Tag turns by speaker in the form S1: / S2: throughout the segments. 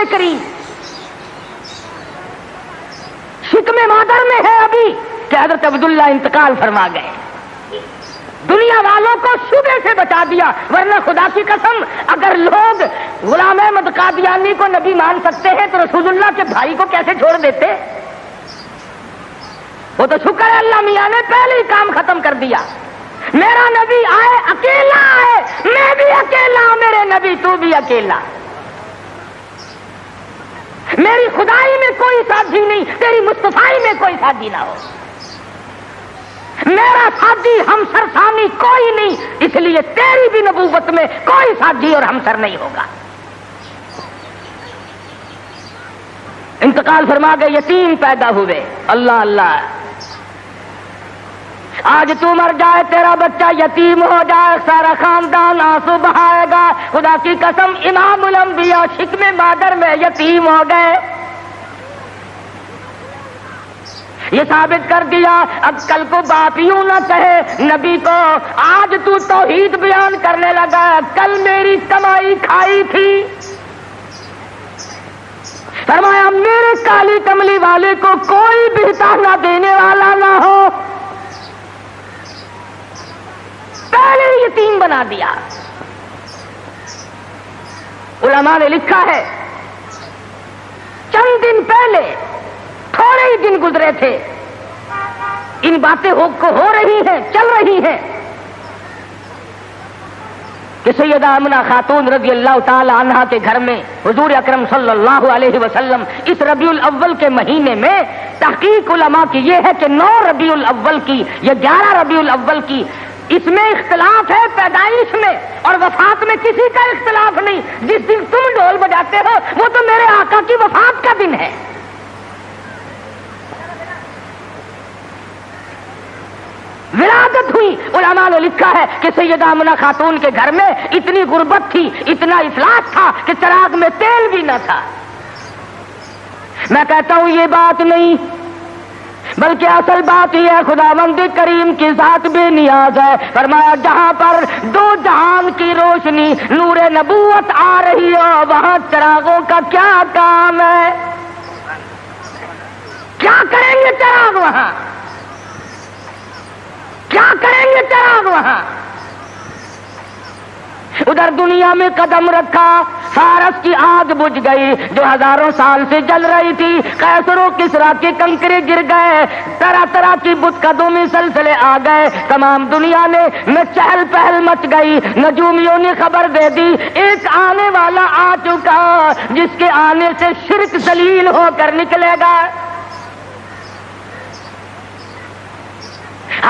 S1: نبی کریم شکم مادر میں ہے ابھی کہ حضرت عبداللہ انتقال فرما گئے. دنیا والوں کو شبے سے بچا دیا، ورنہ خدا کی قسم اگر لوگ غلام احمد قادیانی کو نبی مان سکتے ہیں تو رسول اللہ کے بھائی کو کیسے چھوڑ دیتے؟ وہ تو شکر ہے اللہ میاں نے پہلے ہی کام ختم کر دیا. میرا نبی آئے اکیلا آئے، میں بھی اکیلا، میرے نبی تو بھی اکیلا. میری خدائی میں کوئی ساتھی نہیں، تیری مصطفائی میں کوئی ساتھی نہ ہو. میرا ساتھی ہمسر ثانی کوئی نہیں، اس لیے تیری بھی نبوت میں کوئی ساتھی اور ہمسر نہیں ہوگا. انتقال فرما گئے، یتیم پیدا ہوئے. اللہ اللہ، آج تو مر جائے تیرا بچہ یتیم ہو جائے سارا خاندان آنسو بہائے گا. خدا کی قسم امام الانبیاء شکم مادر میں یتیم ہو گئے. یہ ثابت کر دیا اب کل کو باپ یوں نہ کہے نبی کو، آج تو توحید بیان کرنے لگا، کل میری کمائی کھائی تھی. فرمایا میرے کالی کملی والے کو کوئی بہتا نہ دینے والا نہ ہو، پہلے یتیم بنا دیا. علماء نے لکھا ہے چند دن پہلے، تھوڑے ہی دن گزرے تھے، ان باتیں ہو رہی ہیں، چل رہی ہیں کہ سیدہ آمنہ خاتون رضی اللہ تعالی عنہا کے گھر میں حضور اکرم صلی اللہ علیہ وسلم اس ربیع الاول کے مہینے میں، تحقیق علماء کی یہ ہے کہ 9 ربیع الاول کی یا 11 ربیع الاول کی، اس میں اختلاف ہے پیدائش میں، اور وفات میں کسی کا اختلاف نہیں. جس دن تم ڈھول بجاتے ہو وہ تو میرے آقا کی وفات کا دن ہے. ولادت ہوئی. علماء نے لکھا ہے کہ سیدہ آمنہ خاتون کے گھر میں اتنی غربت تھی، اتنا افلاس تھا کہ چراغ میں تیل بھی نہ تھا. میں کہتا ہوں یہ بات نہیں، بلکہ اصل بات یہ ہے خداوند کریم کی ذات بے نیاز ہے. فرمایا جہاں پر 2 جہان کی روشنی نور نبوت آ رہی ہو وہاں چراغوں کا کیا کام ہے؟ کیا کریں گے چراغ وہاں؟ کیا کریں گے چراغ وہاں؟ ادھر دنیا میں قدم رکھا، فارس کی آگ بجھ گئی جو ہزاروں سال سے جل رہی تھی، قیصر و کسریٰ کے کنکرے گر گئے، طرح طرح کی بت قدومی سلسلے آ گئے، تمام دنیا میں چہل پہل مچ گئی. نجومیوں نے خبر دے دی ایک آنے والا آ چکا جس کے آنے سے شرک ذلیل ہو کر نکلے گا.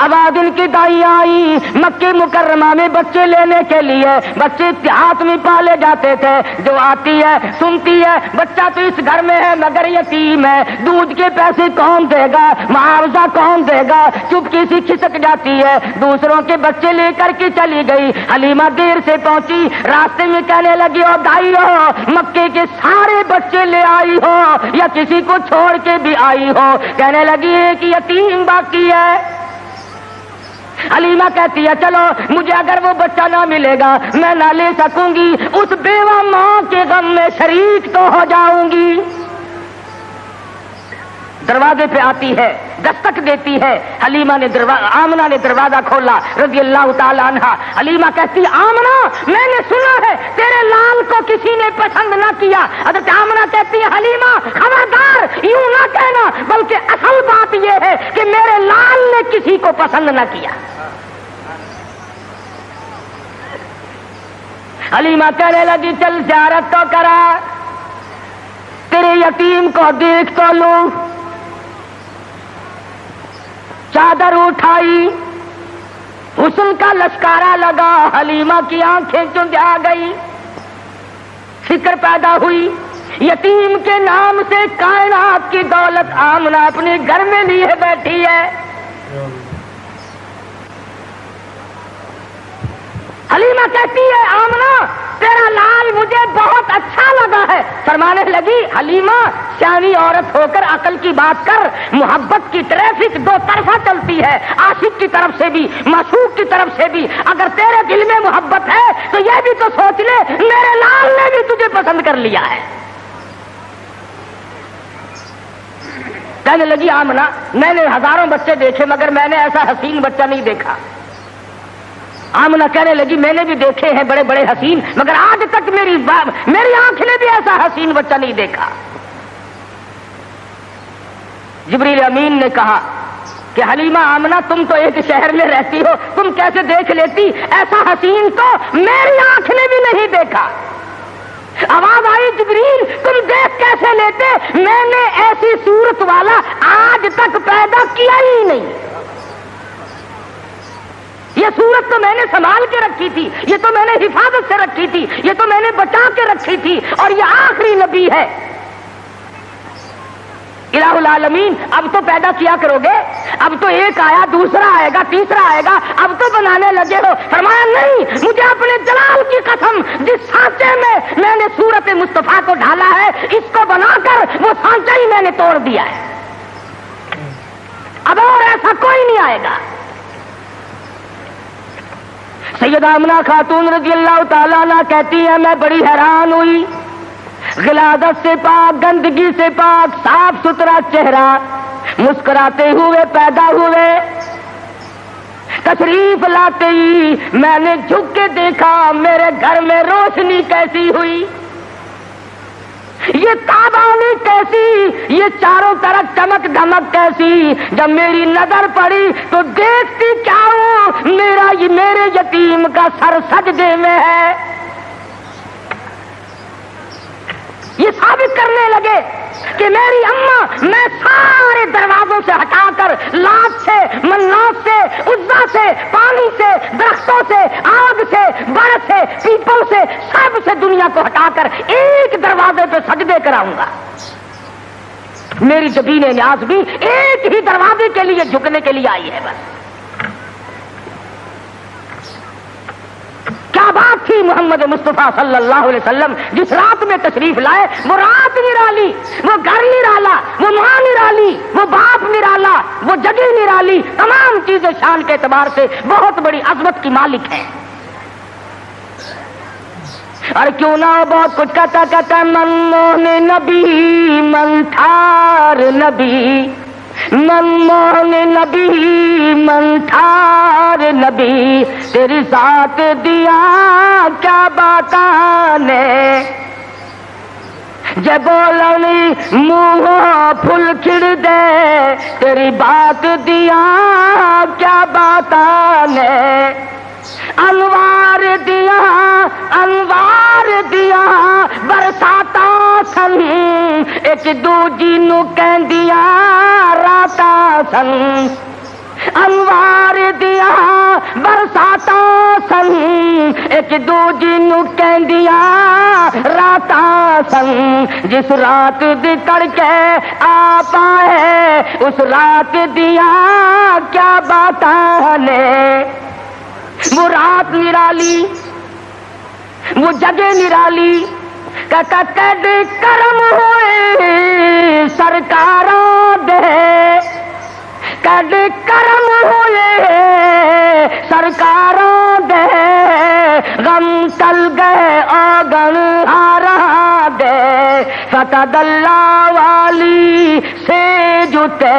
S1: آبادن کی دائی آئی مکہ مکرمہ میں بچے لینے کے لیے. بچے ہاتھ میں پالے جاتے تھے، جو آتی ہے سنتی ہے بچہ تو اس گھر میں ہے مگر یتیم ہے، دودھ کے پیسے کون دے گا، معاوضہ کون دے گا، چپکی سی کھسک جاتی ہے، دوسروں کے بچے لے کر کے چلی گئی. حلیمہ دیر سے پہنچی، راستے میں کہنے لگی او دائی ہو مکے کے سارے بچے لے آئی ہو یا کسی کو چھوڑ کے بھی آئی ہو؟ کہنے لگی ایک یتیم باقی ہے. حلیمہ کہتی ہے چلو مجھے اگر وہ بچہ نہ ملے گا میں نہ لے سکوں گی، اس بیوہ ماں کے غم میں شریک تو ہو جاؤں گی. دروازے پہ آتی ہے، دستک دیتی ہے. حلیمہ نے آمنہ نے دروازہ کھولا رضی اللہ تعالی عنہا. حلیمہ کہتی آمنہ میں نے سنا ہے تیرے لال کو کسی نے پسند نہ کیا. حضرت آمنہ کہتی ہے حلیمہ خبردار یوں نہ کہنا، بلکہ اصل بات یہ ہے کہ میرے لال نے کسی کو پسند نہ کیا. حلیمہ کہنے لگی چل زیارت تو کرا، تیرے یتیم کو دیکھ تو لوں. چادر اٹھائی، حسن کا لشکارا لگا، حلیمہ کی آنکھیں چندھا گئی. فکر پیدا ہوئی یتیم کے نام سے کائنات کی دولت آمنہ اپنے گھر میں لیے بیٹھی ہے. حلیمہ کہتی ہے آمنہ تیرا لال مجھے بہت اچھا لگا ہے. فرمانے لگی حلیمہ سیانی عورت ہو کر عقل کی بات کر، محبت کی ٹریفک 2 طرفہ چلتی ہے، عاشق کی طرف سے بھی معشوق کی طرف سے بھی. اگر تیرے دل میں محبت ہے تو یہ بھی تو سوچ لے میرے لال نے بھی تجھے پسند کر لیا ہے. کہنے لگی آمنہ میں نے ہزاروں بچے دیکھے مگر میں نے ایسا حسین بچہ نہیں دیکھا. آمنہ کہنے لگی میں نے بھی دیکھے ہیں بڑے بڑے حسین مگر آج تک میری آنکھ نے بھی ایسا حسین بچہ نہیں دیکھا. جبریل امین نے کہا کہ حلیمہ آمنہ تم تو ایک شہر میں رہتی ہو, تم کیسے دیکھ لیتی؟ ایسا حسین تو میری آنکھ نے بھی نہیں دیکھا. آواز آئی جبریل تم دیکھ کیسے لیتے؟ میں نے ایسی صورت والا آج تک پیدا کیا ہی نہیں. یہ صورت تو میں نے سنبھال کے رکھی تھی, یہ تو میں نے حفاظت سے رکھی تھی, یہ تو میں نے بچا کے رکھی تھی, اور یہ آخری نبی ہے. الہ العالمین اب تو پیدا کیا کرو گے, اب تو ایک آیا دوسرا آئے گا تیسرا آئے گا, اب تو بنانے لگے ہو. فرمایا نہیں, مجھے اپنے جلال کی قسم جس سانچے میں نے صورت مصطفیٰ کو ڈالا ہے اس کو بنا کر وہ سانچہ ہی میں نے توڑ دیا ہے, اب اور ایسا کوئی نہیں آئے گا. سیدہ آمنہ خاتون رضی اللہ تعالیٰ عنہ کہتی ہے میں بڑی حیران ہوئی, غلاظت سے پاک, گندگی سے پاک, صاف ستھرا چہرہ, مسکراتے ہوئے پیدا ہوئے. تشریف لاتے ہی میں نے جھک کے دیکھا میرے گھر میں روشنی کیسی ہوئی, یہ تابانی کیسی, یہ چاروں طرف چمک دھمک کیسی. جب میری نظر پڑی تو دیکھتی کیا ہوں, میرے یتیم کا سر سجدے میں ہے. یہ ثابت کرنے لگے کہ میری اماں میں سارے دروازوں سے ہٹا کر لات سے, منات سے, عزا سے, پانی سے, درختوں سے, آگ سے, برف سے, پیپل سے, سب سے دنیا کو ہٹا کر ایک دروازے پہ سجدے کراؤں گا. میری جبین نیاز بھی ایک ہی دروازے کے لیے جھکنے کے لیے آئی ہے بس. کیا بات تھی محمد مصطفیٰ صلی اللہ علیہ وسلم جس رات میں تشریف لائے, وہ رات نرالی, وہ گھر نرالا, وہ ماں نرالی, وہ باپ نرالا, وہ جگہ نرالی, تمام چیزیں شان کے اعتبار سے بہت بڑی عظمت کی مالک ہیں. اور کیوں نہ بہت کچھ کہتا من موہن نبی, من تھار نبی, من موہن نبی, من تھار نبی, تیری ذات دیا کیا باتانے, جب بولنی منہ پھل کھڑ دے, تیری بات دیا کیا باتانے. انوار دیا, انوار دیا برساتا سن, ایک دوجی نو کہندیا راتا سن. انوار دیا برساتا سن, ایک دوجی نو کہندیا راتا سن. جس رات دی تڑکے آ پائے اس رات دیا کیا باتاں نے. وہ رات نرالی, وہ جگہ نرالی, کد کرم ہوئے سرکاراں دے, کد کرم ہوئے سرکاراں دے, غم ٹل گئے آگن ہارا دے. فتح اللہ والی سے جتے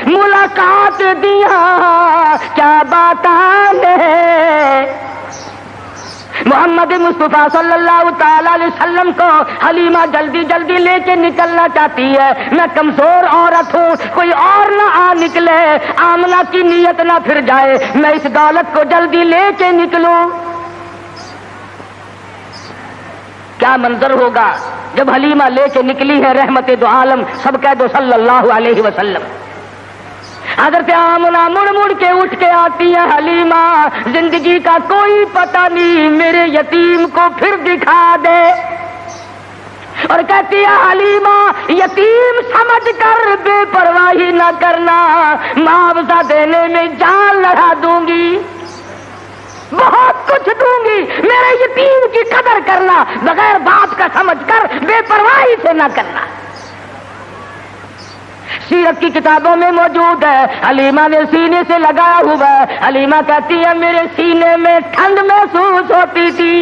S1: ملاقات دیا کیا باتاں نے. محمد مصطفیٰ صلی اللہ تعالی علیہ وسلم کو حلیمہ جلدی جلدی لے کے نکلنا چاہتی ہے. میں کمزور عورت ہوں, کوئی اور نہ آ نکلے, آمنہ کی نیت نہ پھر جائے, میں اس دولت کو جلدی لے کے نکلوں. کیا منظر ہوگا جب حلیمہ لے کے نکلی ہے رحمت دو عالم, سب کہہ دو صلی اللہ علیہ وسلم. حضرت آمنہ مڑ مڑ کے اٹھ کے آتی ہے, حلیمہ زندگی کا کوئی پتہ نہیں, میرے یتیم کو پھر دکھا دے. اور کہتی ہے حلیمہ یتیم سمجھ کر بے پرواہی نہ کرنا, معاوضہ دینے میں جان لڑا دوں گی, بہت کچھ دوں گی, میرے یتیم کی قدر کرنا, بغیر باپ کا سمجھ کر بے پرواہی سے نہ کرنا. سیرت کی کتابوں میں موجود ہے, حلیمہ نے سینے سے لگایا ہوا ہے. حلیمہ کہتی ہے میرے سینے میں ٹھنڈ محسوس ہوتی تھی,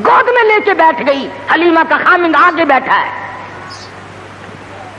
S1: گود میں لے کے بیٹھ گئی. حلیمہ کا خامند آگے بیٹھا ہے.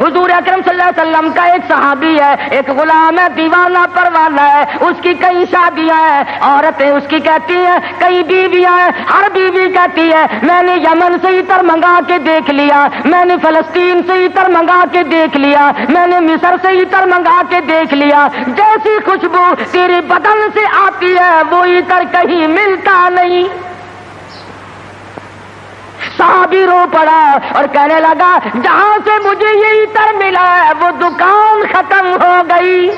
S1: حضور اکرم صلی اللہ علیہ وسلم کا ایک صحابی ہے، ایک غلام ہے، دیوانہ پروانہ ہے، اس کی کئی شادیاں ہیں، عورتیں اس کی کہتی ہیں، کئی بیویاں ہیں، ہر بیوی کہتی ہے میں نے یمن سے عطر منگا کے دیکھ لیا، میں نے فلسطین سے عطر منگا کے دیکھ لیا، میں نے مصر سے عطر منگا کے دیکھ لیا، جیسی خوشبو تیرے بدن سے آتی ہے وہ عطر کہیں ملتا نہیں۔ صحابی رو پڑا اور کہنے لگا جہاں سے مجھے یہ عطر ملا ہے وہ دکان ختم ہو گئی،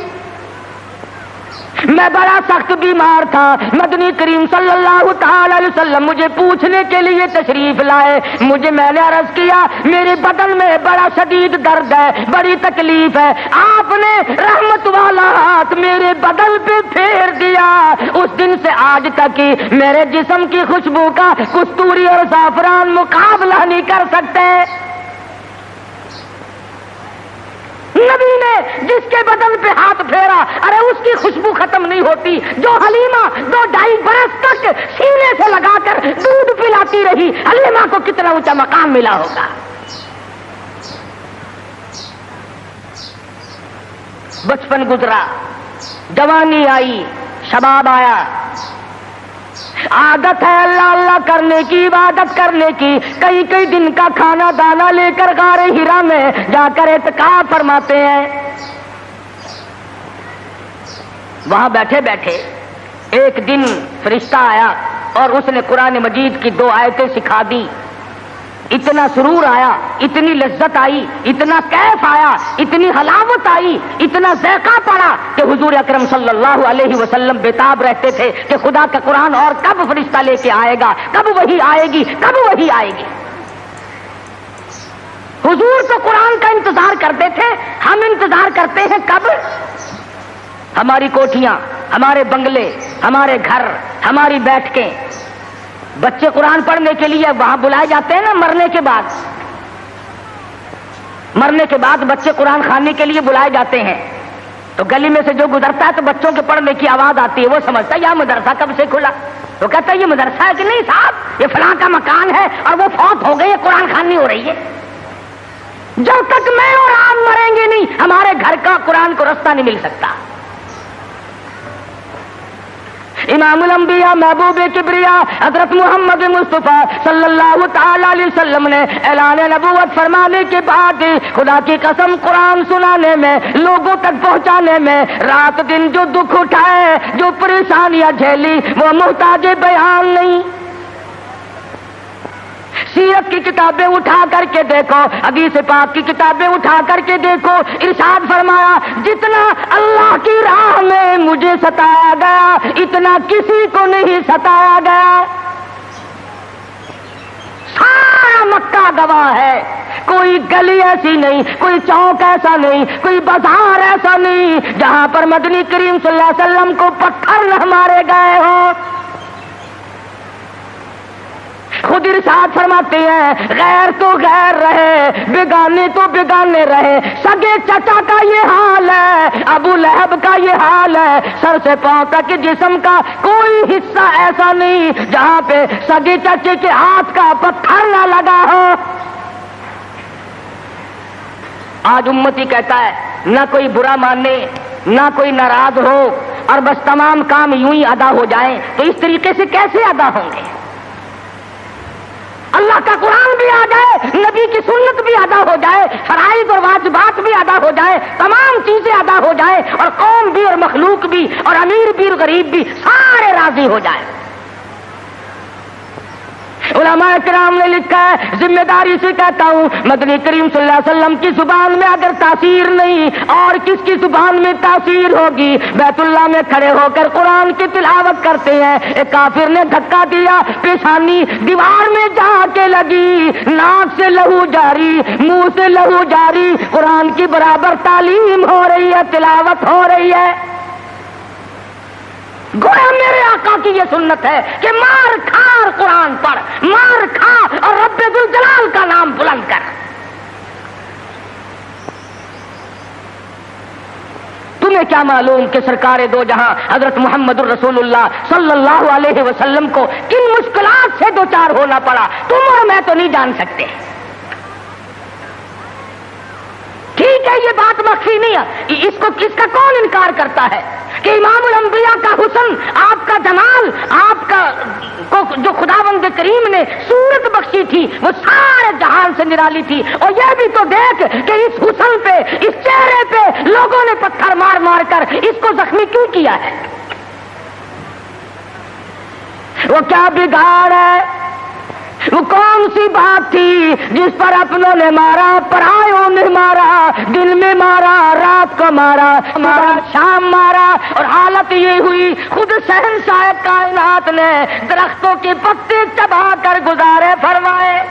S1: میں بڑا سخت بیمار تھا، مدنی کریم صلی اللہ تعالی علیہ وسلم مجھے پوچھنے کے لیے تشریف لائے، میں نے عرض کیا میرے بدن میں بڑا شدید درد ہے، بڑی تکلیف ہے، آپ نے رحمت والا ہاتھ میرے بدن پہ پھیر دیا، اس دن سے آج تک ہی میرے جسم کی خوشبو کا کستوری اور زعفران مقابلہ نہیں کر سکتے۔ نبی نے جس کے بدن پہ ہاتھ پھیرا، ارے اس کی خوشبو ختم نہیں ہوتی، جو حلیمہ 2-2.5 برس تک سینے سے لگا کر دودھ پلاتی رہی، حلیمہ کو کتنا اونچا مقام ملا ہوگا۔ بچپن گزرا، جوانی آئی، شباب آیا، عادت ہے اللہ اللہ کرنے کی، عبادت کرنے کی، کئی دن کا کھانا دانا لے کر غار ہرا میں جا کر اعتکاف فرماتے ہیں۔ وہاں بیٹھے بیٹھے ایک دن فرشتہ آیا اور اس نے قرآن مجید کی 2 آیتیں سکھا دی، اتنا سرور آیا، اتنی لذت آئی، اتنا کیف آیا، اتنی حلاوت آئی، اتنا ذائقہ پڑا کہ حضور اکرم صلی اللہ علیہ وسلم بےتاب رہتے تھے کہ خدا کا قرآن اور کب فرشتہ لے کے آئے گا، کب وہی آئے گی، کب وہی آئے گی۔ حضور تو قرآن کا انتظار کرتے تھے، ہم انتظار کرتے ہیں کب؟ ہماری کوٹھیاں، ہمارے بنگلے، ہمارے گھر، ہماری بیٹھکیں، بچے قرآن پڑھنے کے لیے وہاں بلائے جاتے ہیں نا، مرنے کے بعد بچے قرآن خانے کے لیے بلائے جاتے ہیں، تو گلی میں سے جو گزرتا ہے تو بچوں کے پڑھنے کی آواز آتی ہے، وہ سمجھتا ہے یہ مدرسہ کب سے کھلا، وہ کہتا ہے یہ مدرسہ ہے کہ نہیں صاحب، یہ فلاں کا مکان ہے اور وہ فوت ہو گئی ہے، قرآن خوانی ہو رہی ہے۔ جب تک میں اور آپ مریں گے نہیں ہمارے گھر کا قرآن کو رستہ نہیں مل سکتا۔ امام الانبیاء محبوب کبریا حضرت محمد مصطفیٰ صلی اللہ تعالی علیہ وسلم نے اعلان نبوت فرمانے کے بعد خدا کی قسم قرآن سنانے میں، لوگوں تک پہنچانے میں، رات دن جو دکھ اٹھائے، جو پریشانیاں جھیلی، وہ محتاج بیان نہیں۔ سیرت کی کتابیں اٹھا کر کے دیکھو، حدیث پاک کی کتابیں اٹھا کر کے دیکھو، ارشاد فرمایا جتنا اللہ کی راہ میں مجھے ستایا گیا اتنا کسی کو نہیں ستایا گیا۔ سارا مکہ گواہ ہے، کوئی گلی ایسی نہیں، کوئی چوک ایسا نہیں، کوئی بازار ایسا نہیں جہاں پر مدنی کریم صلی اللہ علیہ وسلم کو پتھر نہ مارے گئے ہوں۔ خود ارشاد فرماتے ہیں غیر تو غیر رہے، بیگانے تو بیگانے رہے، سگے چچا کا یہ حال ہے، ابو لہب کا یہ حال ہے، سر سے پاؤں تک جسم کا کوئی حصہ ایسا نہیں جہاں پہ سگے چچے کے ہاتھ کا پتھر نہ لگا ہو۔ آج امتی کہتا ہے نہ کوئی برا مانے، نہ کوئی ناراض ہو، اور بس تمام کام یوں ہی ادا ہو جائیں، تو اس طریقے سے کیسے ادا ہوں گے؟ اللہ کا قرآن بھی آ جائے، نبی کی سنت بھی ادا ہو جائے، فرائض اور واجبات بھی ادا ہو جائے، تمام چیزیں ادا ہو جائے، اور قوم بھی اور مخلوق بھی اور امیر بھی اور غریب بھی سارے راضی ہو جائیں۔ علماء کرام نے لکھا ہے، ذمہ داری سے کہتا ہوں، مدنی کریم صلی اللہ علیہ وسلم کی زبان میں اگر تاثیر نہیں اور کس کی زبان میں تاثیر ہوگی؟ بیت اللہ میں کھڑے ہو کر قرآن کی تلاوت کرتے ہیں، ایک کافر نے دھکا دیا، پیشانی دیوار میں جا کے لگی، ناک سے لہو جاری، منہ سے لہو جاری، قرآن کی برابر تعلیم ہو رہی ہے، تلاوت ہو رہی ہے۔ گویا میرے آقا کی یہ سنت ہے کہ مار کھا اور قرآن پڑھ، مار کھا اور رب ذوالجلال کا نام بلند کر۔ تمہیں کیا معلوم کہ سرکار دو جہاں حضرت محمد الرسول اللہ صلی اللہ علیہ وسلم کو کن مشکلات سے دوچار ہونا پڑا، تم اور میں تو نہیں جان سکتے۔ بخشی نہیں ہے. اس کو کس کا کون انکار کرتا ہے کہ امام الانبیاء کا حسن، آپ کا جمال، آپ کا جو خداوند کریم نے صورت بخشی تھی وہ سارے جہان سے نرالی تھی. اور یہ بھی تو دیکھ کہ اس حسن پہ، اس چہرے پہ لوگوں نے پتھر مار مار کر اس کو زخمی کیوں کیا ہے؟ وہ کیا بگاڑ ہے؟ وہ کون سی بات تھی جس پر اپنوں نے مارا، پرایوں نے مارا، دن میں مارا، رات کو مارا، شام مارا، اور حالت یہ ہوئی خود شہنشاہ کائنات نے درختوں کے پتے چبا کر گزارے فرمائے.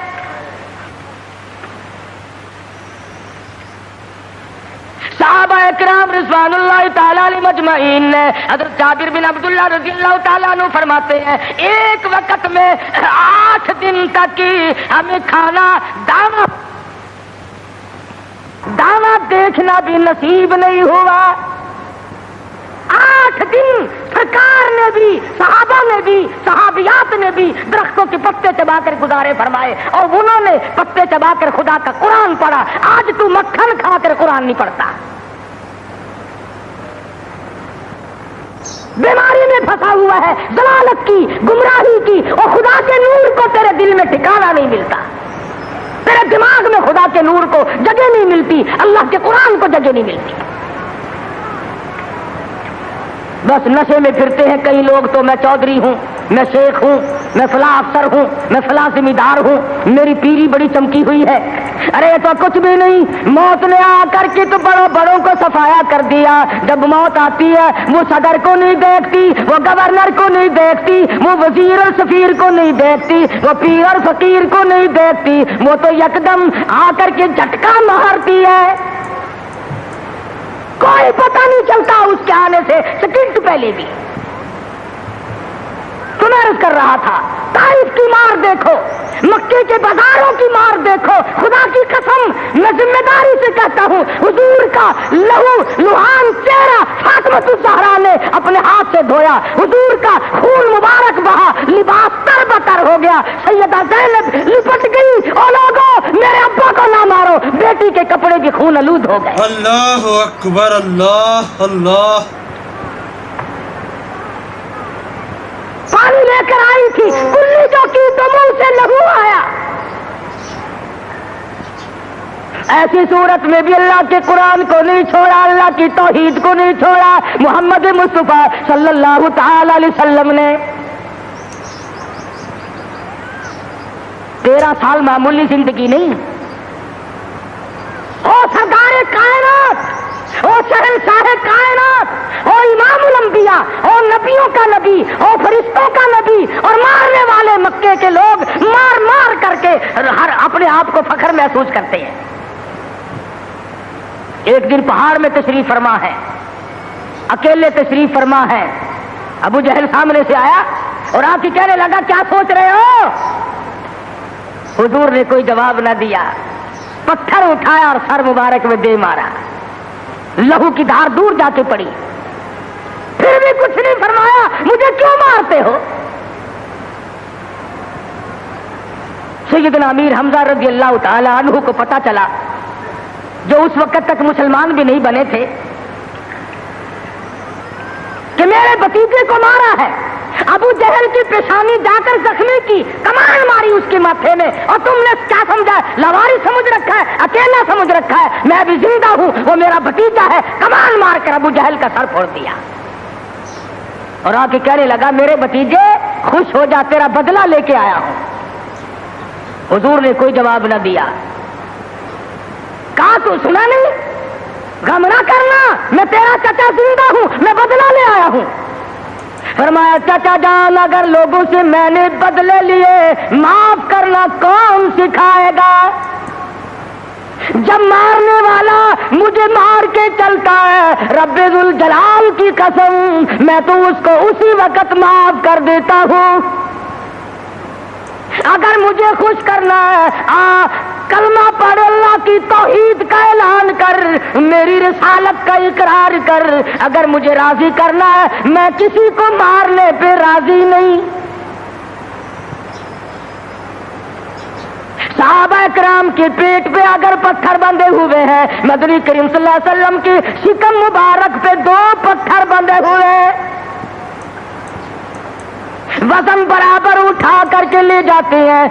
S1: صحابہ اکرام رضوان اللہ تعالیٰ علیہ مجمعین نے، حضرت جابر بن عبداللہ رضی اللہ تعالیٰ عنہ فرماتے ہیں ایک وقت میں 8 دن تک کی ہمیں کھانا دانا دیکھنا بھی نصیب نہیں ہوا. 8 دن سرکار نے بھی، صحابہ نے بھی، صحابیات نے بھی درختوں کے پتے چبا کر گزارے فرمائے، اور انہوں نے پتے چبا کر خدا کا قرآن پڑھا. آج تو مکھن کھا کر قرآن نہیں پڑھتا، بیماری میں پھنسا ہوا ہے، ضلالت کی، گمراہی کی، اور خدا کے نور کو تیرے دل میں ٹھکانہ نہیں ملتا، تیرے دماغ میں خدا کے نور کو جگہ نہیں ملتی، اللہ کے قرآن کو جگہ نہیں ملتی. بس نشے میں پھرتے ہیں کئی لوگ تو میں چودھری ہوں، میں شیخ ہوں، میں فلاں افسر ہوں، میں فلاں ذمہ دار ہوں، میری پیری بڑی چمکی ہوئی ہے. ارے تو کچھ بھی نہیں، موت نے آ کر کے تو بڑوں کو صفایا کر دیا. جب موت آتی ہے وہ صدر کو نہیں دیکھتی، وہ گورنر کو نہیں دیکھتی، وہ وزیر اور سفیر کو نہیں دیکھتی، وہ پیر اور فقیر کو نہیں دیکھتی، وہ تو یکدم آ کر کے جھٹکا مارتی ہے. کوئی پتہ نہیں چلتا اس کے آنے سے سیکنڈ پہلے بھی. تو میں عرض کر رہا تھا طائف کی مار دیکھو، مکے کے بازاروں کی مار دیکھو. خدا کی قسم میں ذمہ داری سے کہتا ہوں، حضور کا لہو لہان چہرہ فاطمۃ الزہرا نے اپنے ہاتھ سے دھویا، حضور کا خون مبارک بہا، لباس تر بتر ہو گیا، سیدہ زینب لپٹ گئی. اور لوگوں میرے ابا کو نہ مارو، بیٹی کے کپڑے بھی خون آلود ہو گئے.
S2: اللہ اکبر، اللہ اللہ.
S1: پانی لے کر آئی تھی، کلی جو کی تو منہ سے لہو آیا. ایسی صورت میں بھی اللہ کے قرآن کو نہیں چھوڑا، اللہ کی توحید کو نہیں چھوڑا. محمد مصطفیٰ صلی اللہ تعالی علیہ وسلم نے 13 سال معمولی زندگی نہیں. او سردار کائنات، او شہنشاہ کائنات، او امام الانبیاء، او نبیوں کا نبی، او فرشتوں کا نبی، اور مارنے والے مکے کے لوگ مار مار کر کے ہر اپنے آپ کو فخر محسوس کرتے ہیں. ایک دن پہاڑ میں تشریف فرما ہے، اکیلے تشریف فرما ہے. ابو جہل سامنے سے آیا اور آ کے کہنے لگا کیا سوچ رہے ہو؟ حضور نے کوئی جواب نہ دیا، پتھر اٹھایا اور سر مبارک میں دے مارا. لہو کی دھار دور جا کے پڑی، پھر بھی کچھ نہیں فرمایا. مجھے کیوں مارتے ہو؟ سیدنا امیر حمزہ رضی اللہ تعالی عنہ کو پتا چلا، جو اس وقت تک مسلمان بھی نہیں بنے تھے، کہ میرے بھتیجے کو مارا ہے. ابو جہل کی پیشانی جا کر زخمی کی، کمان ماری اس کے ماتھے میں، اور تم نے کیا سمجھا؟ لواری سمجھ رکھا ہے، اکیلا سمجھ رکھا ہے. میں بھی زندہ ہوں، وہ میرا بھتیجا ہے. کمان مار کر ابو جہل کا سر پھوڑ دیا، اور آ کے کہنے لگا میرے بھتیجے خوش ہو جا، تیرا بدلہ لے کے آیا ہوں. حضور نے کوئی جواب نہ دیا. کہا تو سنا نہیں؟ غم نہ کرنا، میں تیرا چچا زندہ ہوں، میں بدلہ لے آیا ہوں. فرمایا چچا جان اگر لوگوں سے میں نے بدلے لیے، معاف کرنا کون سکھائے گا؟ جب مارنے والا مجھے مار کے چلتا ہے، رب ذوالجلال کی قسم میں تو اس کو اسی وقت معاف کر دیتا ہوں. اگر مجھے خوش کرنا ہے، کلمہ پڑھ، اللہ کی توحید کا اعلان کر، میری رسالت کا اقرار کر. اگر مجھے راضی کرنا ہے، میں کسی کو مارنے پہ راضی نہیں. صحابہ کرام کے پیٹ پہ اگر پتھر بندھے ہوئے ہیں، مدنی کریم صلی اللہ علیہ وسلم کی شکم مبارک پہ 2 پتھر بندھے ہوئے ہیں، وزن برابر اٹھا کر کے لے جاتے ہیں۔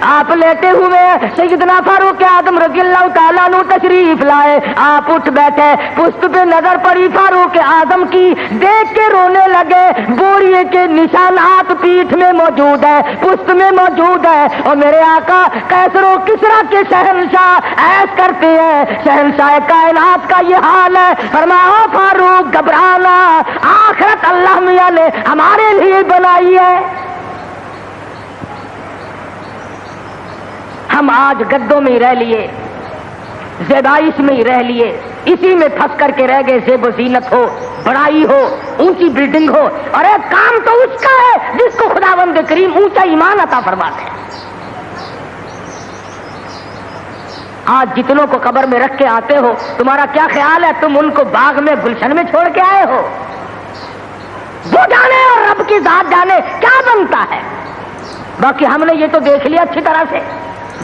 S1: آپ لیٹے ہوئے سیدنا فاروق اعظم رضی اللہ تعالیٰ عنہ تشریف لائے، آپ اٹھ بیٹھے، پشت پہ نظر پڑی فاروق اعظم کی، دیکھ کے رونے لگے۔ بوریے کے نشانات پیٹھ میں موجود ہے، پشت میں موجود ہے، اور میرے آقا کیسر و کسرا کے شہنشاہ ایس کرتے ہیں، شہنشاہ کائنات کا یہ حال ہے۔ فرمایا فاروق گھبرانا، آخرت اللہ میاں نے ہمارے لیے بنائی ہے۔ ہم آج گدوں میں ہی رہ لیے، زیبائش میں ہی رہ لیے، اسی میں پھنس کر کے رہ گئے۔ زیب و زینت ہو، بڑائی ہو، اونچی بلڈنگ ہو، اور ایک کام تو اس کا ہے جس کو خداوند کریم اونچا ایمان عطا فرماتے ہیں۔ آج جتنوں کو قبر میں رکھ کے آتے ہو، تمہارا کیا خیال ہے تم ان کو باغ میں گلشن میں چھوڑ کے آئے ہو؟ وہ جانے اور رب کی ذات جانے کیا بنتا ہے۔ باقی ہم نے یہ تو دیکھ لیا اچھی طرح سے،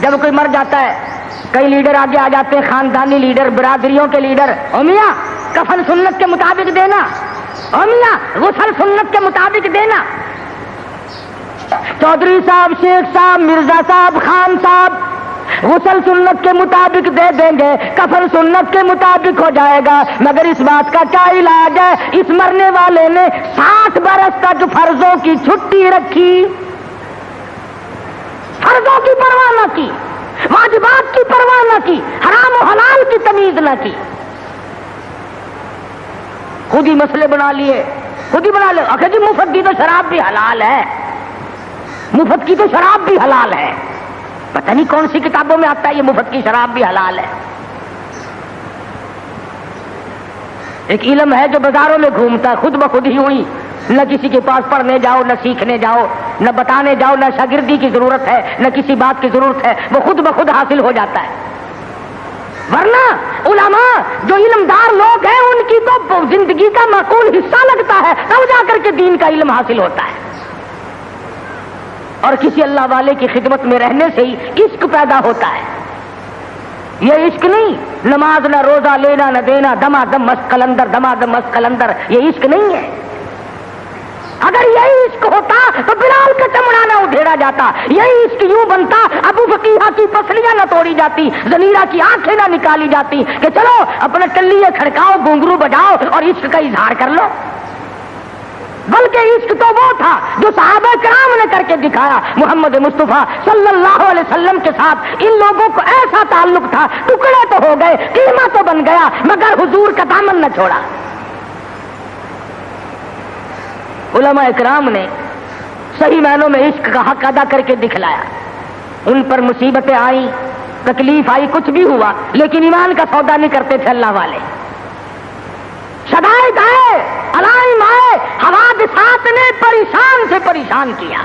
S1: جب کوئی مر جاتا ہے کئی لیڈر آگے آ جاتے ہیں، خاندانی لیڈر، برادریوں کے لیڈر، او میاں کفن سنت کے مطابق دینا، او میاں غسل سنت کے مطابق دینا۔ چودھری صاحب، شیخ صاحب، مرزا صاحب، خان صاحب غسل سنت کے مطابق دے دیں گے، کفن سنت کے مطابق ہو جائے گا، مگر اس بات کا کیا علاج ہے؟ اس مرنے والے نے 60 برس تک فرضوں کی چھٹی رکھی، فرضوں کی پرواہ نہ کی، واجبات کی پرواہ نہ کی، حرام و حلال کی تمیز نہ کی، خود ہی مسئلے بنا لیے، خود ہی بنا لے۔ آخر جی مفت کی تو شراب بھی حلال ہے، مفت کی تو شراب بھی حلال ہے، پتہ نہیں کون سی کتابوں میں آتا ہے یہ مفت کی شراب بھی حلال ہے۔ ایک علم ہے جو بازاروں میں گھومتا ہے، خود بخود ہی ہوئی، نہ کسی کے پاس پڑھنے جاؤ، نہ سیکھنے جاؤ، نہ بتانے جاؤ، نہ شاگردی کی ضرورت ہے، نہ کسی بات کی ضرورت ہے، وہ خود بخود حاصل ہو جاتا ہے۔ ورنہ علماء جو علمدار لوگ ہیں ان کی تو زندگی کا معقول حصہ لگتا ہے، تب جا کر کے دین کا علم حاصل ہوتا ہے۔ اور کسی اللہ والے کی خدمت میں رہنے سے ہی عشق پیدا ہوتا ہے۔ یہ عشق نہیں نماز نہ روزہ، لینا نہ دینا، دما دم مست قلندر، دما دم مست قلندر، یہ عشق نہیں ہے۔ اگر یہی عشق ہوتا تو بلال کا چمڑا نہ ادھیڑا جاتا، یہی عشق یوں بنتا ابو فقیہ کی پسلیاں نہ توڑی جاتی، زنیرہ کی آنکھیں نہ نکالی جاتی کہ چلو اپنے ٹلیے کھڑکاؤ، گھنگرو بجاؤ اور عشق کا اظہار کر لو۔ بلکہ عشق تو وہ تھا جو صحابہ کرام نے کر کے دکھایا۔ محمد مصطفیٰ صلی اللہ علیہ وسلم کے ساتھ ان لوگوں کو ایسا تعلق تھا، ٹکڑے تو ہو گئے، قیمہ تو بن گیا، مگر حضور کا دامن نہ چھوڑا۔ علماء اکرام نے صحیح معنوں میں عشق کا حق ادا کر کے دکھلایا۔ ان پر مصیبتیں آئیں، تکلیف آئی، کچھ بھی ہوا، لیکن ایمان کا سودا نہیں کرتے تھے اللہ والے۔ شدائد آئے، علائم آئے، حوادثات نے پریشان سے پریشان کیا۔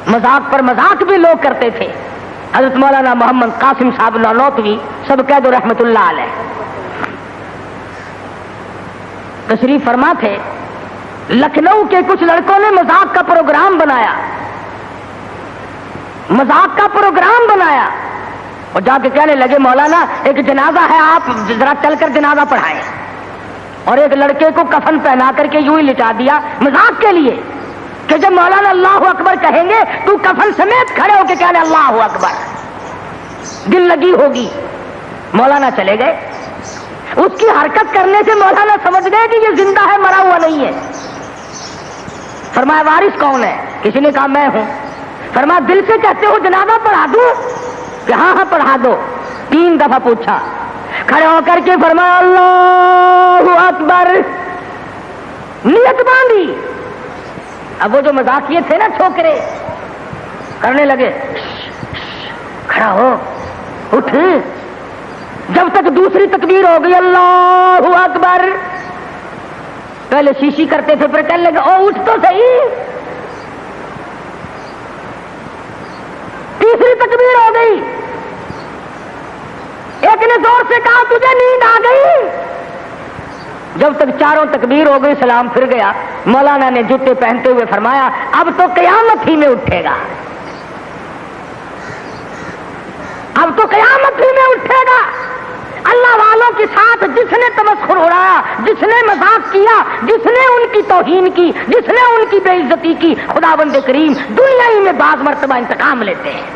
S1: مذاق پر مذاق بھی لوگ کرتے تھے۔ حضرت مولانا محمد قاسم صاحب نانوتوی سب قید رحمت اللہ علیہ تشریف فرما تھے، لکھنؤ کے کچھ لڑکوں نے مذاق کا پروگرام بنایا، مذاق کا پروگرام بنایا، اور جا کے کہنے لگے مولانا ایک جنازہ ہے، آپ ذرا چل کر جنازہ پڑھائیں، اور ایک لڑکے کو کفن پہنا کر کے یوں ہی لٹا دیا مذاق کے لیے کہ جب مولانا اللہ اکبر کہیں گے تو کفن سمیت کھڑے ہو کے کہنے اللہ اکبر، دل لگی ہوگی۔ مولانا چلے گئے، اس کی حرکت کرنے سے مولانا سمجھ گئے کہ یہ زندہ ہے، مرا ہوا نہیں ہے۔ فرمایا وارث کون ہے؟ کسی نے کہا میں ہوں۔ فرمایا دل سے کہتے ہو جنازہ پڑھا دوں؟ کہ ہاں ہاں پڑھا دو۔ 3 دفعہ پوچھا، کھڑے ہو کر کے فرمایا اللہ اکبر، نیت باندھی۔ اب وہ جو مذاقیے تھے نا چھوکرے کرنے لگے، کھڑا ہو، اٹھ۔ جب تک دوسری تکبیر ہو گئی اللہ اکبر، پہلے شیشی کرتے تھے پھر کہنے لگے او اٹھ تو صحیح۔ تیسری تکبیر ہو گئی، ایک نے زور سے کہا تجھے نیند آ گئی۔ جب تک 4 تکبیر ہو گئی سلام پھر گیا، مولانا نے جوتے پہنتے ہوئے فرمایا اب تو قیامت ہی میں اٹھے گا۔ اب تو قیامت ہی میں اٹھے گا۔ اللہ والوں کے ساتھ جس نے تمسخر اڑایا، جس نے مذاق کیا، جس نے ان کی توہین کی، جس نے ان کی بے عزتی کی، خداوند کریم دنیا ہی میں بعض مرتبہ انتقام لیتے ہیں۔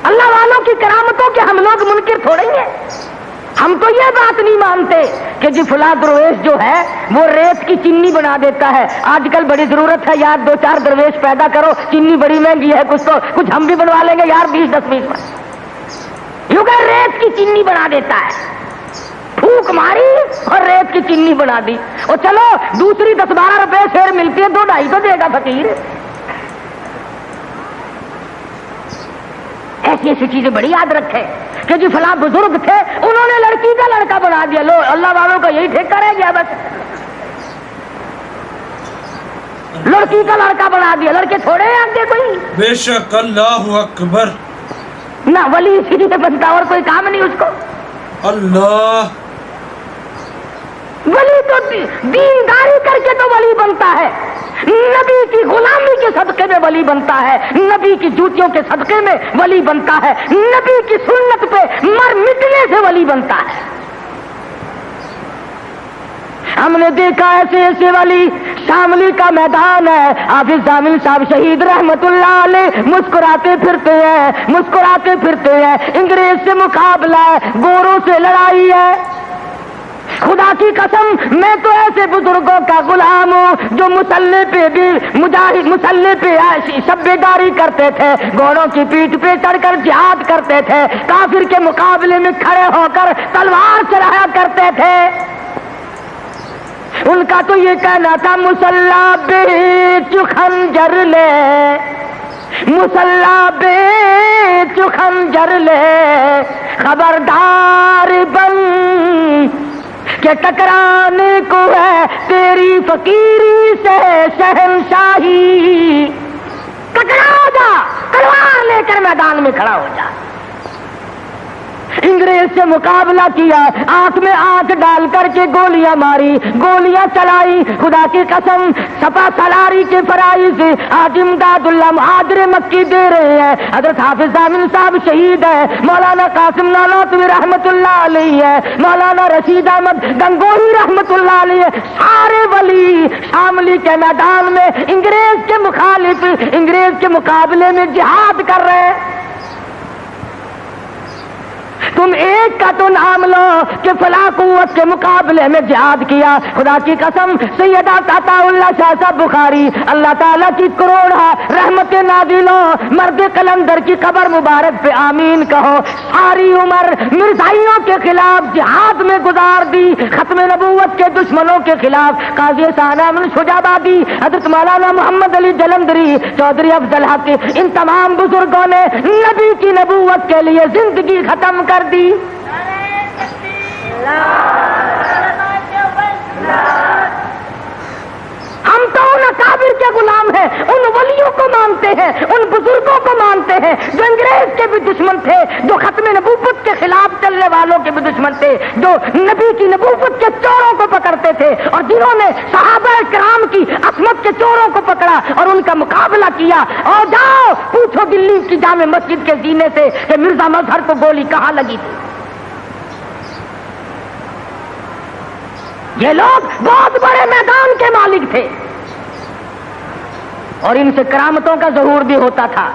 S1: اللہ والوں کی کرامتوں کے ہم لوگ منکر تھوڑے ہی ہیں۔ ہم تو یہ بات نہیں مانتے کہ جی فلاں درویش جو ہے وہ ریت کی چینی بنا دیتا ہے۔ آج کل بڑی ضرورت ہے یار، 2-4 درویش پیدا کرو، چینی بڑی مہنگی ہے، کچھ ہم بھی بنوا لیں گے یار 20-10 میں۔ یوں کہ ریت کی چینی بنا دیتا ہے، پھونک ماری اور ریت کی چینی بنا دی، اور چلو دوسری 10-12 روپے شیر ملتی ہے، 2-2.5 تو دے گا فقیر۔ ایسی ایسی چیزیں بڑی یاد رکھے کہ جی فلاں بزرگ تھے، انہوں نے لڑکی کا لڑکا بنا دیا، لو اللہ والوں کا یہی ٹھیکہ رہ گیا بس، لڑکی کا لڑکا بنا دیا۔ لڑکے تھوڑے ہیں آگے کوئی،
S2: بے شک اللہ اکبر،
S1: نہ ولی اسی لیے بنتا اور کوئی کام نہیں اس کو۔
S2: اللہ
S1: ولی تو دینداری کر کے تو ولی بنتا ہے، نبی کی غلامی کے صدقے میں ولی بنتا ہے، نبی کی جوتیوں کے صدقے میں ولی بنتا ہے، نبی کی سنت پہ مر مٹنے سے ولی بنتا ہے۔ ہم نے دیکھا ایسے ایسے ولی، شاملی کا میدان ہے، حافظ ضامن صاحب شہید رحمت اللہ علیہ مسکراتے پھرتے ہیں، مسکراتے پھرتے ہیں، انگریز سے مقابلہ ہے، گوروں سے لڑائی ہے۔ خدا کی قسم میں تو ایسے بزرگوں کا غلام ہوں جو مسلح پہ بھی مجاہد، مسلح پہ شبیداری کرتے تھے، گھوڑوں کی پیٹھ پہ چڑھ کر جہاد کرتے تھے، کافر کے مقابلے میں کھڑے ہو کر تلوار چلایا کرتے تھے۔ ان کا تو یہ کہنا تھا مسلح بیچ خنجر لے، مسلح بیچ خنجر لے، خبردار بن کہ ٹکرانے کو ہے تیری فقیری سے شہنشاہی۔ ٹکرا جا، تلوار لے کر میدان میں کھڑا ہو جا۔ انگریز سے مقابلہ کیا، آنکھ میں آنکھ ڈال کر کے گولیاں ماری، گولیاں چلائی، خدا کی قسم سپا سالاری کے فرائض آج امداد اللہ مہاجر مکی دے رہے ہیں۔ حضرت حافظ ضامن صاحب شہید ہے، مولانا قاسم نانوتوی رحمت اللہ علیہ ہے، مولانا رشید احمد گنگوہی رحمت اللہ علیہ ہے، سارے ولی شاملی کے میدان میں انگریز کے مخالف، انگریز کے مقابلے میں جہاد کر رہے ہیں۔ تم ایک کا تو نام لو کہ فلاں قوت کے مقابلے میں جہاد کیا۔ خدا کی قسم سیدہ عطا اللہ شاہ صاحب بخاری اللہ تعالیٰ کی کروڑا رحمت نازل ہو، مرد قلندر کی قبر مبارک پہ آمین کہو، ساری عمر مرزائیوں کے خلاف جہاد میں گزار دی، ختم نبوت کے دشمنوں کے خلاف قاضی ثانیہ من شجابادی، حضرت مولانا محمد علی جلندری، چودھری افضل حق، ان تمام بزرگوں نے نبی کی نبوت کے لیے زندگی ختم کر دی۔ ہم تو ان اکابر کے غلام ہیں، ان ولیوں کو مانتے ہیں، ان بزرگوں کو مانتے ہیں جو انگریز کے بھی دشمن تھے، جو ختم نبوت کے خلاف چلنے والوں کے بھی دشمن تھے، جو نبی کی نبوت کے چوروں کو پکڑتے تھے، اور جنہوں نے صحابہ کرام کی عصمت کے چوروں کو پکڑا اور ان کا مقابلہ کیا۔ اور جاؤ پوچھو دلی کی جامع مسجد کے زینے سے کہ مرزا مظہر کو گولی کہاں لگی تھی۔ یہ لوگ بہت بڑے میدان کے مالک تھے اور ان سے کرامتوں کا ظہور بھی ہوتا تھا۔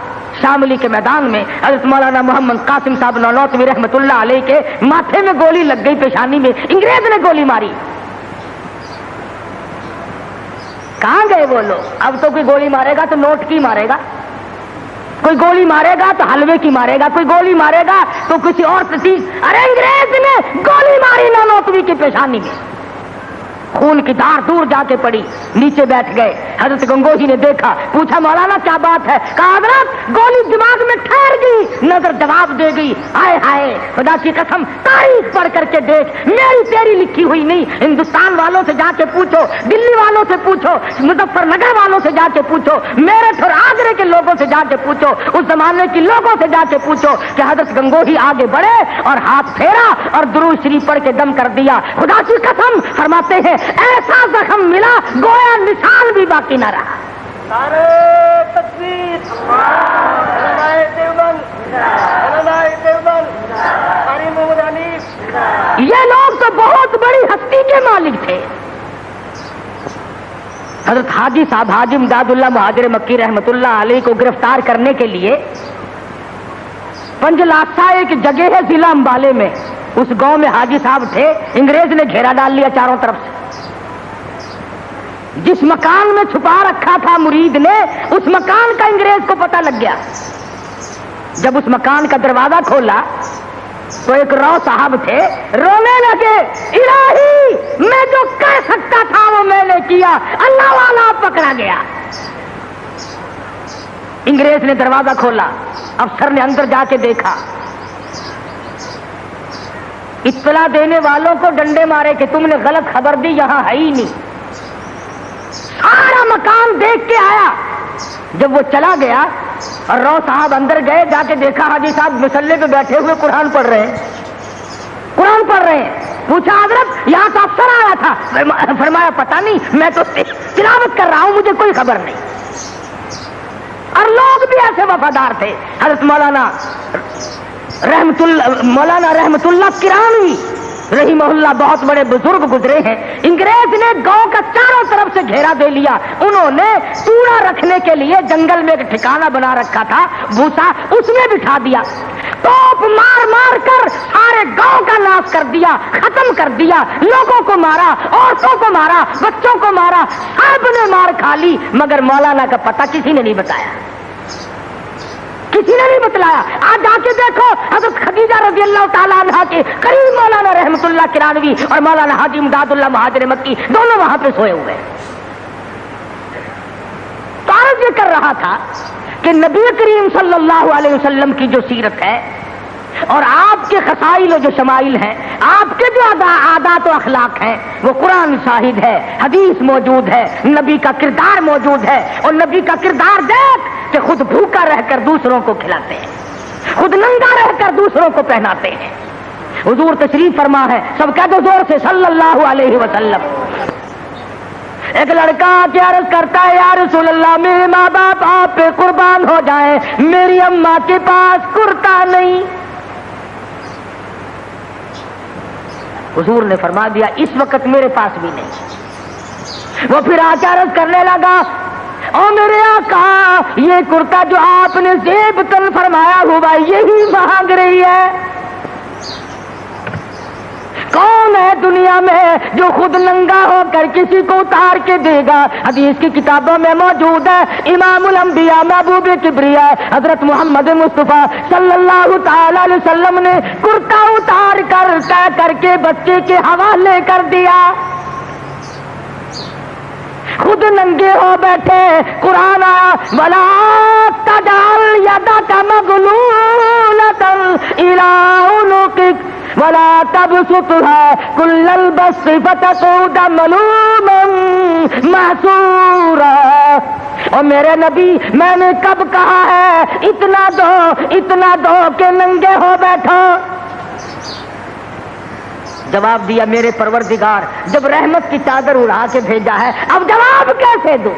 S1: شاملی کے میدان میں حضرت مولانا محمد قاسم صاحب نانوتوی رحمت اللہ علیہ کے ماتھے میں گولی لگ گئی، پیشانی میں انگریز نے گولی ماری۔ کہاں گئے وہ لوگ؟ اب تو کوئی گولی مارے گا تو نوٹ کی مارے گا، کوئی گولی مارے گا تو حلوے کی مارے گا، کوئی گولی مارے گا تو کسی اور چیز۔ ارے انگریز نے گولی ماری نانوتوی کی پیشانی میں، خون کی دھار دور جا کے پڑی، نیچے بیٹھ گئے۔ حضرت گنگوہی نے دیکھا، پوچھا مولانا کیا بات ہے؟ کہا حضرت گولی دماغ میں ٹھہر گئی، نظر جواب دے گئی، ہائے ہائے خدا کی قسم تاریخ پڑھ کر کے دیکھ، میری تیری لکھی ہوئی نہیں، ہندوستان والوں سے جا کے پوچھو، دلی والوں سے پوچھو، مظفر نگر والوں سے جا کے پوچھو، میرٹھ اور آگرے کے لوگوں سے جا کے پوچھو، اس زمانے کے لوگوں سے جا کے پوچھو کہ حضرت گنگوہی آگے بڑھے اور ہاتھ پھیرا اور درود شریف پڑھ کے دم کر دیا۔ خدا کی قسم فرماتے ہیں ایسا زخم ملا گویا نشان بھی باقی نہ رہا۔ نعرہ تکبیر، علماء دیوبند، علماء دیوبند، قاری محمد حنیف، یہ لوگ تو بہت بڑی ہستی کے مالک تھے۔ حضرت حاجی صاحب حاجی امداد اللہ مہاجر مکی رحمت اللہ علیہ کو گرفتار کرنے کے لیے پنجلاسا ایک جگہ ہے ضلع امبالے میں، اس گاؤں میں حاجی صاحب تھے، انگریز نے گھیرا ڈال لیا چاروں طرف سے۔ جس مکان میں چھپا رکھا تھا مرید نے، اس مکان کا انگریز کو پتہ لگ گیا۔ جب اس مکان کا دروازہ کھولا تو ایک رو صاحب تھے، رونے لگے، الہی میں جو کر سکتا تھا وہ میں نے کیا، اللہ والا پکڑا گیا۔ انگریز نے دروازہ کھولا، افسر نے اندر جا کے دیکھا، اطلاع دینے والوں کو ڈنڈے مارے کہ تم نے غلط خبر دی، یہاں ہے ہی نہیں۔ سارا مکان دیکھ کے آیا۔ جب وہ چلا گیا اور رو صاحب اندر گئے، جا کے دیکھا حاجی صاحب مصلے پہ بیٹھے ہوئے قرآن پڑھ رہے ہیں، قرآن پڑھ رہے ہیں۔ پوچھا حضرت یہاں تو افسر آیا تھا؟ فرمایا پتہ نہیں، میں تو تلاوت کر رہا ہوں، مجھے کوئی خبر نہیں۔ اور لوگ بھی ایسے وفادار تھے۔ حضرت مولانا رحمت اللہ کرانوی رحمہ اللہ بہت بڑے بزرگ گزرے ہیں۔ انگریز نے گاؤں کا چاروں طرف سے گھیرا دے لیا، انہوں نے کوڑا رکھنے کے لیے جنگل میں ایک ٹھکانہ بنا رکھا تھا، بھوسا، اس میں بٹھا دیا، توپ مار مار کر سارے گاؤں کا ناش کر دیا، ختم کر دیا، لوگوں کو مارا، عورتوں کو مارا، بچوں کو مارا، سب نے مار کھا لی، مگر مولانا کا پتہ کسی نے نہیں بتایا، کسی نے نہیں بتلایا۔ آج جا کے دیکھو، حضرت خدیجہ رضی اللہ تعالیٰ عنہ کے قریب مولانا رحمت اللہ کرانوی اور مولانا حاجی امداد اللہ مہاجر مکی دونوں وہاں پہ سوئے ہوئے۔ تو عرض یہ کر رہا تھا کہ نبی کریم صلی اللہ علیہ وسلم کی جو سیرت ہے اور آپ کے خصائل و جو شمائل ہیں، آپ کے جو عادات و اخلاق ہیں، وہ قرآن شاہد ہے، حدیث موجود ہے، نبی کا کردار موجود ہے، اور نبی کا کردار دیکھ کہ خود بھوکا رہ کر دوسروں کو کھلاتے ہیں، خود ننگا رہ کر دوسروں کو پہناتے ہیں۔ حضور تشریف فرما ہے، سب کہہ دو زور سے صلی اللہ علیہ وسلم۔ ایک لڑکا کے عرض کرتا ہے، یا رسول اللہ میرے ماں باپ آپ پہ قربان ہو جائیں، میری اماں کے پاس کرتا نہیں۔ حضور نے فرما دیا اس وقت میرے پاس بھی نہیں۔ وہ پھر عرض کرنے لگا، او میرے آقا یہ کرتا جو آپ نے زیب تن فرمایا ہوا یہی مانگ رہی ہے۔ کون ہے دنیا میں جو خود ننگا ہو کر کسی کو اتار کے دے گا؟ حدیث کی کتابوں میں موجود ہے، امام الانبیاء محبوب کبریا حضرت محمد مصطفیٰ صلی اللہ تعالی علیہ وسلم نے کرتا اتار کر طے کر کے بچے کے حوالے کر دیا، خود ننگے ہو بیٹھے۔ قرآن آیا، وَلَا تَجْعَلْ يَدَكَ مَغْلُولَةً إِلَىٰ عُنُقِكَ وَلَا تَبْسُطْهَا كُلَّ الْبَسْطِ فَتَقْعُدَ مَلُومًا مَحْسُورًا۔ اور میرے نبی میں نے کب کہا ہے اتنا دو کہ ننگے ہو بیٹھو؟ جواب دیا، میرے پروردگار جب رحمت کی چادر اڑا کے بھیجا ہے اب جواب کیسے دوں؟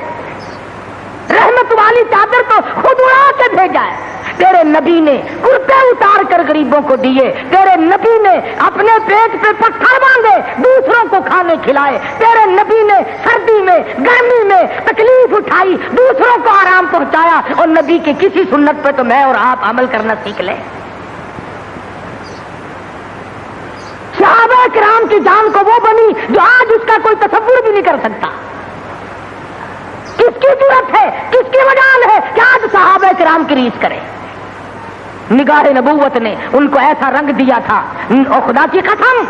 S1: رحمت والی چادر تو خود اڑا کے بھیجا ہے۔ تیرے نبی نے کرتے اتار کر غریبوں کو دیے، تیرے نبی نے اپنے پیٹ پہ پتھر باندھے دوسروں کو کھانے کھلائے، تیرے نبی نے سردی میں گرمی میں تکلیف اٹھائی دوسروں کو آرام پہنچایا، اور نبی کی کسی سنت پہ تو میں اور آپ عمل کرنا سیکھ لیں۔ صحابہ کرام کی جان کو وہ بنی جو آج اس کا کوئی تصور بھی نہیں کر سکتا۔ کس کی ضرورت ہے، کس کی مجال ہے کہ آج صحابہ کرام کی ریس کرے؟ نگاہ نبوت نے ان کو ایسا رنگ دیا تھا، اور خدا کی قسم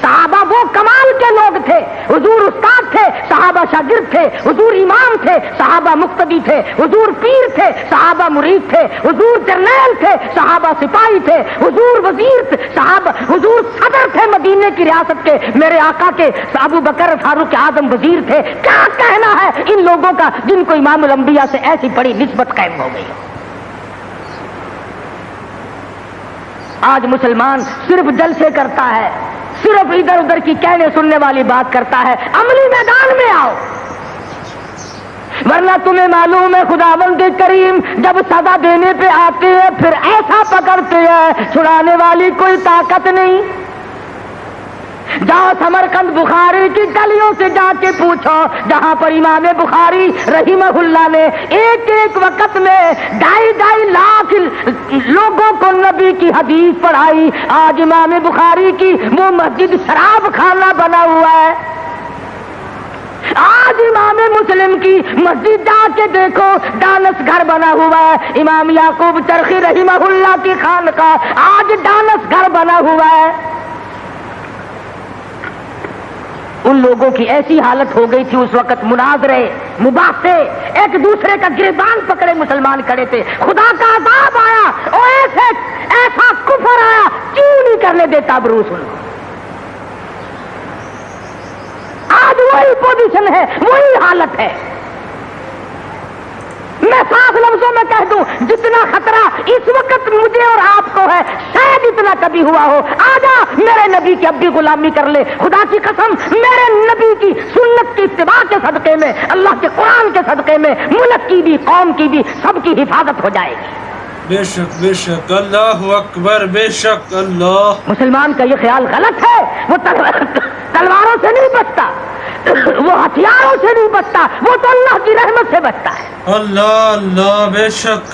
S1: صحابہ وہ کمال کے لوگ تھے۔ حضور استاد تھے، صحابہ شاگرد تھے، حضور امام تھے، صحابہ مقتدی تھے، حضور پیر تھے، صحابہ مرید تھے، حضور جرنیل تھے، صحابہ سپاہی تھے، حضور وزیر تھے، صحابہ حضور صدر تھے مدینے کی ریاست کے، میرے آقا کے ابو بکر فاروق اعظم وزیر تھے۔ کیا کہنا ہے ان لوگوں کا جن کو امام الانبیاء سے ایسی بڑی نسبت قائم ہو گئی؟ آج مسلمان صرف جلسے کرتا ہے، صرف ادھر ادھر کی کہنے سننے والی بات کرتا ہے۔ عملی میدان میں آؤ، ورنہ تمہیں معلوم ہے خداوند کریم جب سزا دینے پہ آتے ہیں پھر ایسا پکڑتے ہیں چھڑانے والی کوئی طاقت نہیں. جاؤ سمرقند بخاری کی گلیوں سے جا کے پوچھو جہاں پر امام بخاری رحمہ اللہ نے ایک ایک وقت میں 2.5 لاکھ لوگوں کو نبی کی حدیث پڑھائی. آج امام بخاری کی وہ مسجد شراب خانہ بنا ہوا ہے. آج امام مسلم کی مسجد جا کے دیکھو ڈانس گھر بنا ہوا ہے. امام یعقوب چرخی رحمہ اللہ کی خانقاہ آج ڈانس گھر بنا ہوا ہے. ان لوگوں کی ایسی حالت ہو گئی تھی اس وقت مناظرے مباحثے ایک دوسرے کا گریبان پکڑے مسلمان کھڑے تھے. خدا کا عذاب آیا اور ایسا کفر آیا کیوں نہیں کرنے دیتا بروس ان کو. آج وہی پوزیشن ہے وہی حالت ہے. میں صاف لفظوں میں کہہ دوں جتنا خطرہ اس وقت مجھے اور آپ کو ہے شاید اتنا کبھی ہوا ہو. آجا میرے نبی کی اب بھی غلامی کر لے. خدا کی قسم میرے نبی کی سنت کی اتباع کے صدقے میں اللہ کے قرآن کے صدقے میں ملک کی بھی قوم کی بھی سب کی حفاظت ہو جائے گی.
S2: بے شک اللہ اکبر. بے شک اللہ.
S1: مسلمان کا یہ خیال غلط ہے. وہ تلواروں سے نہیں بچتا وہ ہتھیاروں سے نہیں بچتا وہ تو اللہ کی رحمت سے بچتا ہے.
S2: اللہ اللہ. بے شک.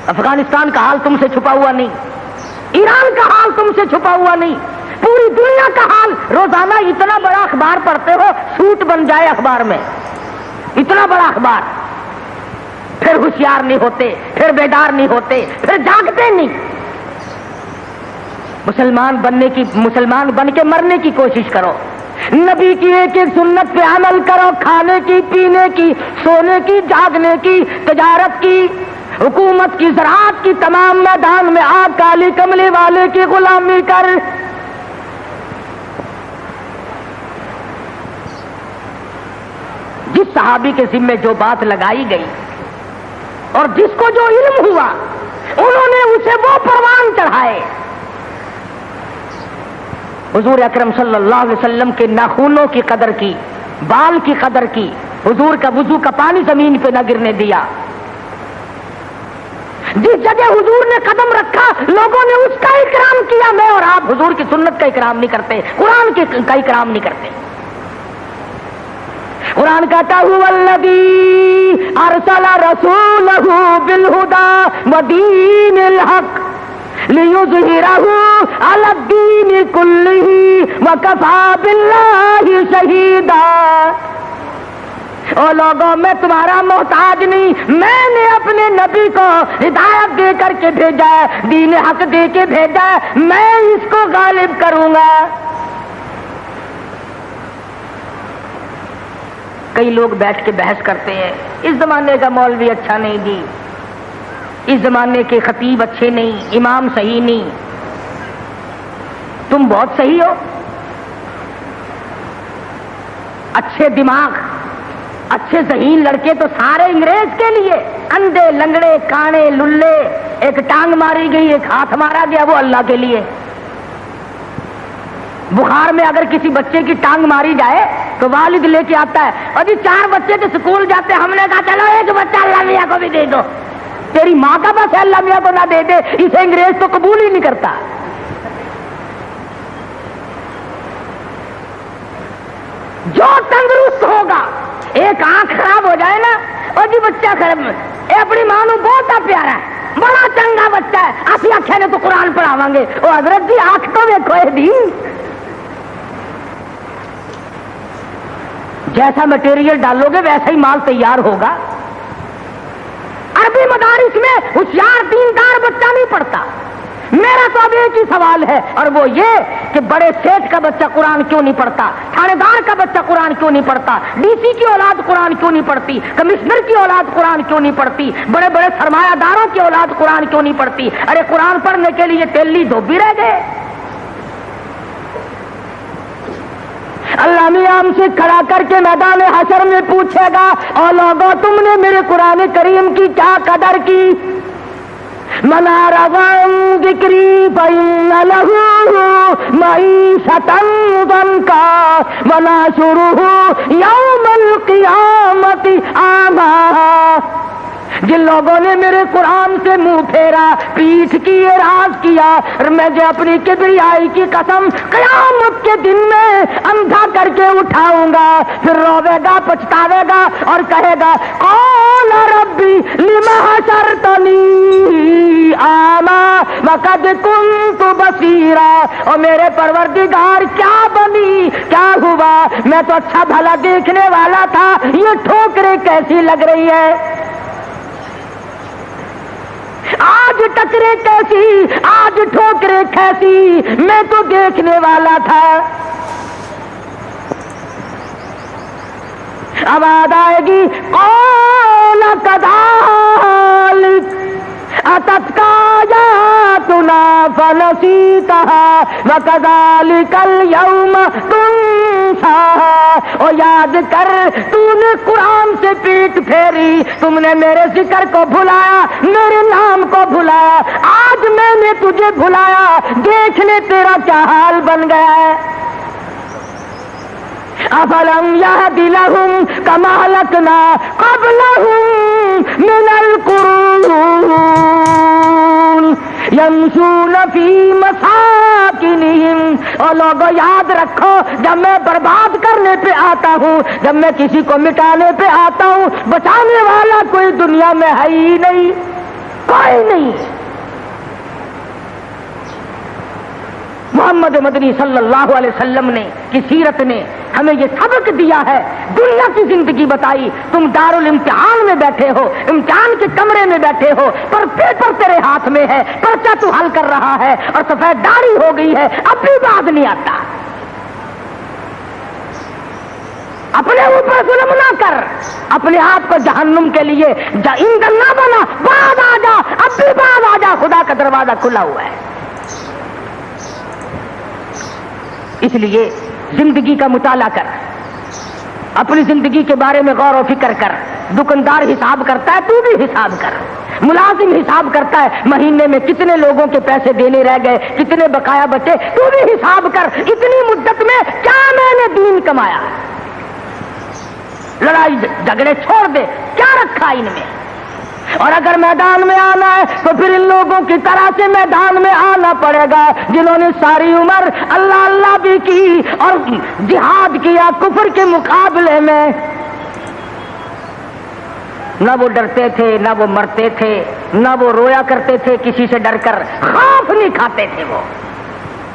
S1: افغانستان کا حال تم سے چھپا ہوا نہیں. ایران کا حال تم سے چھپا ہوا نہیں. پوری دنیا کا حال. روزانہ اتنا بڑا اخبار پڑھتے ہو سوٹ بن جائے اخبار میں. اتنا بڑا اخبار پھر ہوشیار نہیں ہوتے پھر بیدار نہیں ہوتے پھر جاگتے نہیں. مسلمان بن کے مرنے کی کوشش کرو. نبی کی ایک ایک سنت پہ عمل کرو. کھانے کی پینے کی سونے کی جاگنے کی تجارت کی حکومت کی زراعت کی تمام میدان میں آپ کالی کملے والے کی غلامی کر. جس صحابی کے ذمے جو بات لگائی گئی اور جس کو جو علم ہوا انہوں نے اسے وہ پروان چڑھائے. حضور اکرم صلی اللہ علیہ وسلم کے ناخنوں کی قدر کی بال کی قدر کی. حضور کا وضو کا پانی زمین پہ نہ گرنے دیا. جس جگہ حضور نے قدم رکھا لوگوں نے اس کا اکرام کیا. میں اور آپ حضور کی سنت کا اکرام نہیں کرتے قرآن کا اکرام نہیں کرتے. قرآن کہتا هو الذی ارسل رسولہ بالہدی ودین الحق لِيُظْهِرَهُ عَلَى الدِّينِ كُلِّهِ وَكَفَى بِاللَّهِ شَهِيدًا. او لوگوں میں تمہارا محتاج نہیں. میں نے اپنے نبی کو ہدایت دے کر کے بھیجا ہے دین حق دے کے بھیجا ہے. میں اس کو غالب کروں گا. کئی لوگ بیٹھ کے بحث کرتے ہیں اس زمانے کا مولوی اچھا نہیں جی اس زمانے کے خطیب اچھے نہیں امام صحیح نہیں. تم بہت صحیح ہو. اچھے دماغ اچھے ذہین لڑکے تو سارے انگریز کے لیے. اندھے لنگڑے کانے للے ایک ٹانگ ماری گئی ایک ہاتھ مارا گیا وہ اللہ کے لیے. بخار میں اگر کسی بچے کی ٹانگ ماری جائے تو والد لے کے آتا ہے اور جی 4 بچے تو اسکول جاتے ہم نے کہا چلو ایک بچہ اللہ میاں کو بھی دے دو. تیری ماں کا بس ہے اللہ میاں کو نہ دے دے. اسے انگریز تو قبول ہی نہیں کرتا. جو تندرست ہوگا ایک آنکھ خراب ہو جائے نا اور جی بچہ خراب اپنی ماں نو بہت پیارا ہے بڑا چنگا بچہ ہے اسی آخیا نے تو قرآن پڑھاواں گے. وہ حضرت جی آنکھ تو دیکھو دی جیسا مٹیریل ڈالو گے ویسا ہی مال تیار ہوگا. عربی مدارس میں ہوشیار دیندار بچہ نہیں پڑھتا. میرا تو اب ایک ہی سوال ہے اور وہ یہ کہ بڑے سیٹ کا بچہ قرآن کیوں نہیں پڑھتا تھانے دار کا بچہ قرآن کیوں نہیں پڑھتا ڈی سی کی اولاد قرآن کیوں نہیں پڑھتی کمشنر کی اولاد قرآن کیوں نہیں پڑھتی بڑے بڑے سرمایہ داروں کی اولاد قرآن کیوں نہیں پڑھتی. ارے قرآن پڑھنے کے لیے تیلی دھوبی رہ گئے. اللہ میاں ہم سے کھڑا کر کے میدان حشر میں پوچھے گا اور لوگوں تم نے میرے قرآن کریم کی کیا قدر کی. من اعرض عن ذکری فإن له معیشتا ضنکا ونحشرہ یوم القیامت اعمی. جن لوگوں نے میرے قرآن سے منہ پھیرا، پیٹھ کی اعراض کیا، اور میں جو اپنی کبریائی کی قسم قیامت کے دن میں اندھا کر کے اٹھاؤں گا، پھر روے گا، پچھتاوے گا اور کہے گا قال ربی لم حشرتنی اعمی وقد کنت بصیرا. اور میرے پروردگار کیا بنی، کیا ہوا، میں تو اچھا بھلا دیکھنے والا تھا، یہ ٹھوکریں کیسی لگ رہی ہے، آج ٹکرے کیسی، آج ٹھوکرے کیسی، میں تو دیکھنے والا تھا. آواز آئے گی قال کذالک اتتک آیاتنا فنسیتها وکذالک الیوم تنسی. اور یاد کر، تو نے قرآن سے پیٹ پھیری، تم نے میرے ذکر کو بھلایا، میرے نام کو بھلایا، آج میں نے تجھے بھلایا، دیکھ لے تیرا کیا حال بن گیا ہے. افلم یہد لہم کما اہلکنا قبلہم من القرون یمشون فی مساکنہم. اور لوگوں یاد رکھو، جب میں برباد کرنے پہ آتا ہوں، جب میں کسی کو مٹانے پہ آتا ہوں، بچانے والا کوئی دنیا میں ہے ہی نہیں، کوئی نہیں. محمد مدنی صلی اللہ علیہ وسلم نے کی سیرت نے ہمیں یہ سبق دیا ہے. دنیا کی زندگی بتائی، تم دارالامتحان میں بیٹھے ہو، امتحان کے کمرے میں بیٹھے ہو، پر پیپر تیرے ہاتھ میں ہے، پرچہ تو حل کر رہا ہے اور سفید داڑھی ہو گئی ہے، اب بھی بات نہیں آتا. اپنے اوپر ظلم نہ کر، اپنے آپ کو جہنم کے لیے ایندھن نہ بنا، بعد آ جا، اب بھی بعد آ جا، خدا کا دروازہ کھلا ہوا ہے. اس لیے زندگی کا مطالعہ کر، اپنی زندگی کے بارے میں غور و فکر کر. دکاندار حساب کرتا ہے، تو بھی حساب کر. ملازم حساب کرتا ہے مہینے میں کتنے لوگوں کے پیسے دینے رہ گئے، کتنے بقایا بچے، تو بھی حساب کر. اتنی مدت میں کیا میں نے دین کمایا. لڑائی جھگڑے چھوڑ دے، کیا رکھا ان میں. اور اگر میدان میں آنا ہے تو پھر ان لوگوں کی طرح سے میدان میں آنا پڑے گا جنہوں نے ساری عمر اللہ اللہ بھی کی اور جہاد کیا کفر کے مقابلے میں. نہ وہ ڈرتے تھے، نہ وہ مرتے تھے، نہ وہ رویا کرتے تھے کسی سے ڈر کر، خوف نہیں کھاتے تھے وہ.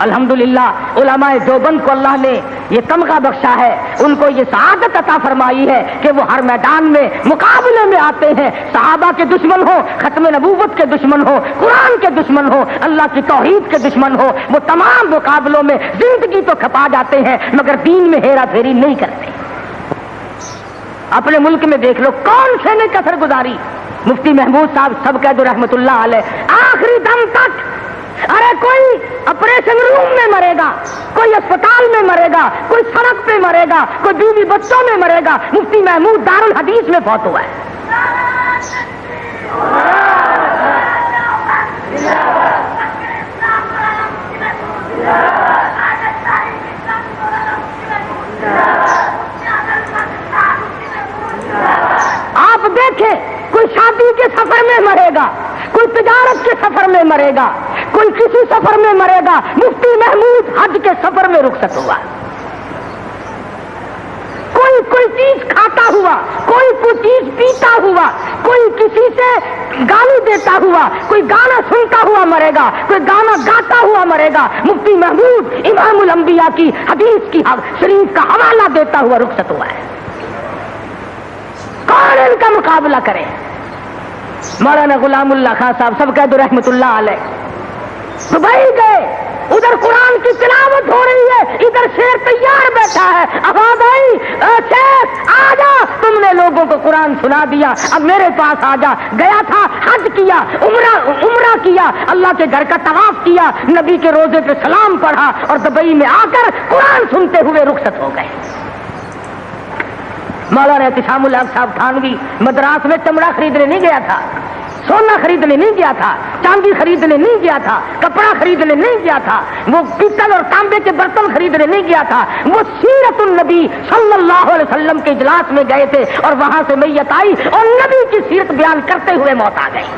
S1: الحمدللہ علماء دیوبند کو اللہ نے یہ تمغہ بخشا ہے، ان کو یہ سعادت عطا فرمائی ہے کہ وہ ہر میدان میں مقابلے میں آتے ہیں. صحابہ کے دشمن ہو، ختم نبوت کے دشمن ہو، قرآن کے دشمن ہو، اللہ کی توحید کے دشمن ہو، وہ تمام مقابلوں میں زندگی تو کھپا جاتے ہیں مگر دین میں ہیرا پھیری نہیں کرتے. اپنے ملک میں دیکھ لو کون سے نے کسر گزاری. مفتی محمود صاحب سب قید رحمت اللہ علیہ آخری دم تک، ارے کوئی آپریشن روم میں مرے گا، کوئی اسپتال میں مرے گا، کوئی سڑک پہ مرے گا، کوئی بیوی بچوں میں مرے گا. مفتی محمود دارالحدیث میں فوت ہوا ہے. آپ دیکھیں، کوئی شادی کے سفر میں مرے گا، کوئی تجارت کے سفر میں مرے گا، کوئی کسی سفر میں مرے گا. مفتی محمود حج کے سفر میں رخصت ہوا. کوئی چیز کھاتا ہوا، کوئی چیز پیتا ہوا، کوئی کسی سے گالی دیتا ہوا، کوئی گانا سنتا ہوا مرے گا، کوئی گانا گاتا ہوا مرے گا. مفتی محمود امام الانبیاء کی حدیث کی شریف کا حوالہ دیتا ہوا رخصت ہوا ہے. کون ان کا مقابلہ کرے؟ مولانا غلام اللہ خان صاحب سب قید رحمت اللہ علیہ دبئی گئے، ادھر قرآن کی تلاوت ہو رہی ہے، ادھر شیر تیار بیٹھا ہے. آواز آئی شیر آ جا، تم نے لوگوں کو قرآن سنا دیا، اب میرے پاس آ جا. گیا تھا، حج کیا، عمرہ کیا، اللہ کے گھر کا طواف کیا، نبی کے روزے پہ سلام پڑھا اور دبئی میں آ کر قرآن سنتے ہوئے رخصت ہو گئے. مولانا احتشام الحق صاحب تھانوی مدراس میں چمڑا خریدنے نہیں گیا تھا، سونا خریدنے نہیں گیا تھا، چاندی خریدنے نہیں گیا تھا، کپڑا خریدنے نہیں گیا تھا، وہ پیتل اور تانبے کے برتن خریدنے نہیں گیا تھا، وہ سیرت النبی صلی اللہ علیہ وسلم کے اجلاس میں گئے تھے اور وہاں سے میت آئی اور نبی کی سیرت بیان کرتے ہوئے موت آ گئی۔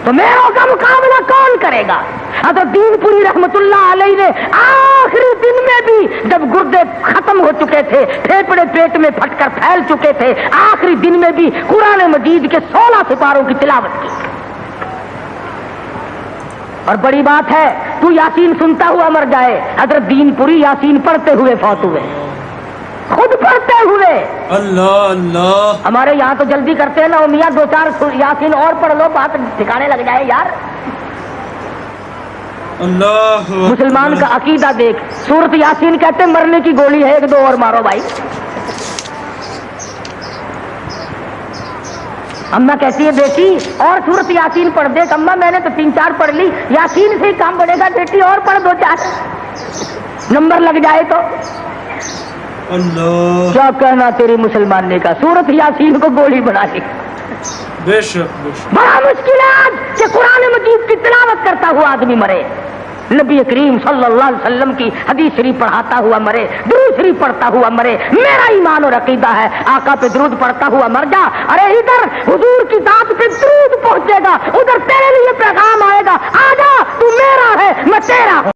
S1: تو میروں کا مقابلہ کون کرے گا؟ حضرت دین پوری رحمت اللہ علیہ نے آخری دن میں بھی جب گردے ختم ہو چکے تھے، پھیپڑے پیٹ میں پھٹ کر پھیل چکے تھے، آخری دن میں بھی قرآن مجید کے 16 سپاروں کی تلاوت کی۔ اور بڑی بات ہے، تو یاسین سنتا ہوا مر جائے، حضرت دین پوری یاسین پڑھتے ہوئے فوت ہوئے، خود پڑھتے ہوئے۔
S2: اللہ اللہ،
S1: ہمارے یہاں تو جلدی کرتے ہیں نا، میاں 2-4 یاسین اور پڑھ لو، بات ٹھکانے لگ جائے یار۔
S2: اللہ
S1: مسلمان کا عقیدہ دیکھ، سورت یاسین کہتے مرنے کی گولی ہے، 1-2 اور مارو بھائی۔ اماں کہتی ہے بیٹی اور سورت یاسین پڑھ دے، اماں میں نے تو 3-4 پڑھ لی، یاسین سے ہی کام بڑھے گا بیٹی، اور پڑھ 2-4 نمبر لگ جائے تو۔
S2: اللہ،
S1: کیا کہنا تیری مسلماننے کا، سورت یاسین کو گولی بنا لی۔
S2: بے شک بے شک،
S1: بڑا مشکل ہے آج کہ قرآن مجید کی تلاوت کرتا ہوا آدمی مرے، نبی کریم صلی اللہ علیہ وسلم کی حدیث شریف پڑھاتا ہوا مرے، درود شریف پڑھتا ہوا مرے۔ میرا ایمان اور عقیدہ ہے آقا پہ درود پڑھتا ہوا مر جا، ارے ادھر حضور کی ذات پہ درود پہنچے گا، ادھر تیرے لیے پیغام آئے گا، آ جا تو میرا ہے میں تیرا ہوں۔